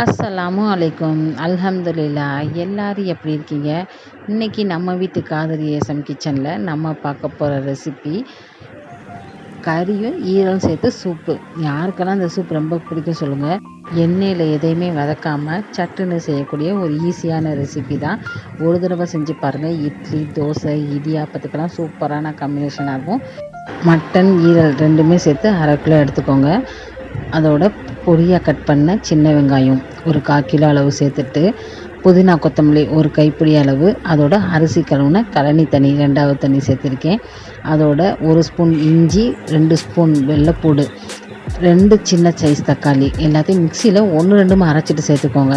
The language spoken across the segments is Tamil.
அஸ்ஸலாமு அலைக்கும். அல்ஹம்துலில்லா. எல்லாரும் எப்படி இருக்கீங்க? இன்னைக்கு நம்ம வீட்டு காதரி ஏசம் கிச்சனில் நம்ம பார்க்க போகிற ரெசிபி கறியும் ஈரலும் சேர்த்து சூப்பு. யாருக்கெல்லாம் இந்த சூப் ரொம்ப பிடிக்கும் சொல்லுங்கள். எண்ணெயில் எதையுமே வதக்காமல் சட்டுன்னு செய்யக்கூடிய ஒரு ஈஸியான ரெசிபி தான். ஒரு தடவை செஞ்சு பாருங்கள். இட்லி, தோசை, இடியாப்பத்துக்கெல்லாம் சூப்பரான காம்பினேஷனாக இருக்கும். மட்டன், ஈரல் ரெண்டுமே சேர்த்து 1/2 கிலோ எடுத்துக்கோங்க. அதோட பொடியாக கட் பண்ண சின்ன வெங்காயம் ஒரு 1/4 கிலோ அளவு சேர்த்துட்டு, புதினா கொத்தமல்லி ஒரு கைப்பிடி அளவு, அதோட அரிசி கழுவுன கழனி தண்ணி 2வது தண்ணி சேர்த்துருக்கேன். அதோட 1 ஸ்பூன் இஞ்சி, 2 ஸ்பூன் வெள்ளைப்பூடு, 2 சின்ன சைஸ் தக்காளி எல்லாத்தையும் மிக்சியில் 1-2 அரைச்சிட்டு சேர்த்துக்கோங்க.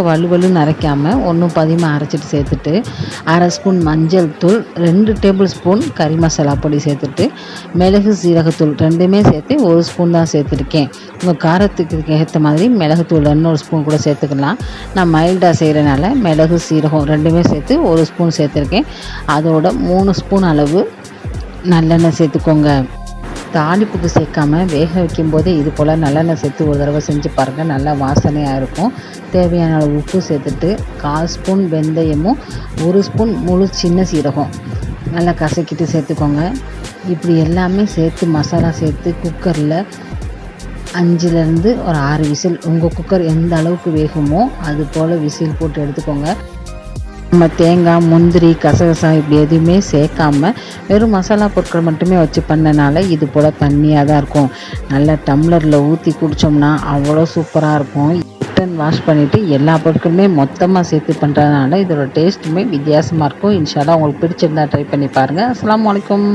வலுவலுன்னு அரைக்காமல் 1 பாதியமாக அரைச்சிட்டு சேர்த்துட்டு, 1/2 ஸ்பூன் மஞ்சள் தூள், 2 டேபிள் ஸ்பூன் கறி மசாலா பொடி சேர்த்துட்டு, மிளகு சீரகத்தூள் ரெண்டுமே சேர்த்து 1 ஸ்பூன் தான் சேர்த்துருக்கேன். உங்கள் காரத்துக்கு ஏற்ற மாதிரி மிளகுத்தூள் 2 ஸ்பூன் கூட சேர்த்துக்கலாம். நான் மைல்டாக செய்கிறனால மிளகு சீரகம் ரெண்டுமே சேர்த்து 1 ஸ்பூன் சேர்த்துருக்கேன். அதோட 3 ஸ்பூன் அளவு நல்லெண்ணெய் சேர்த்துக்கோங்க. தாளிப்புக்கு சேர்க்காம வேக வைக்கும் போதே இது போல் நல்லெண்ணெய் சேர்த்து ஒரு தடவை செஞ்சு பாருங்கள். நல்லா வாசனையாக இருக்கும். தேவையான அளவு உப்பு சேர்த்துட்டு, 1/4 ஸ்பூன் வெந்தயமும் 1 ஸ்பூன் முழு சின்ன சீரகம் நல்லா கசக்கிட்டு சேர்த்துக்கோங்க. இப்படி எல்லாமே சேர்த்து மசாலா சேர்த்து குக்கரில் 5லேருந்து ஒரு 6 விசில், உங்கள் குக்கர் எந்த அளவுக்கு வேகுமோ அது போல் விசில் போட்டு எடுத்துக்கோங்க. நம்ம தேங்காய், முந்திரி, கசகசா இப்படி எதுவுமே சேர்க்காம வெறும் மசாலா பொருட்கள் மட்டுமே வச்சு பண்ணனால இது போல் தண்ணியாக தான் இருக்கும். நல்லா டம்ளரில் ஊற்றி குடித்தோம்னா அவ்வளோ சூப்பராக இருக்கும். மட்டன் வாஷ் பண்ணிவிட்டு எல்லா பொருட்களுமே மொத்தமாக சேர்த்து பண்ணுறதுனால இதோட டேஸ்ட்டுமே வித்தியாசமாக இருக்கும். இன்ஷா அல்லாஹ் உங்களுக்கு பிடிச்சிருந்தா ட்ரை பண்ணி பாருங்கள். அஸ்ஸலாமு அலைக்கும்.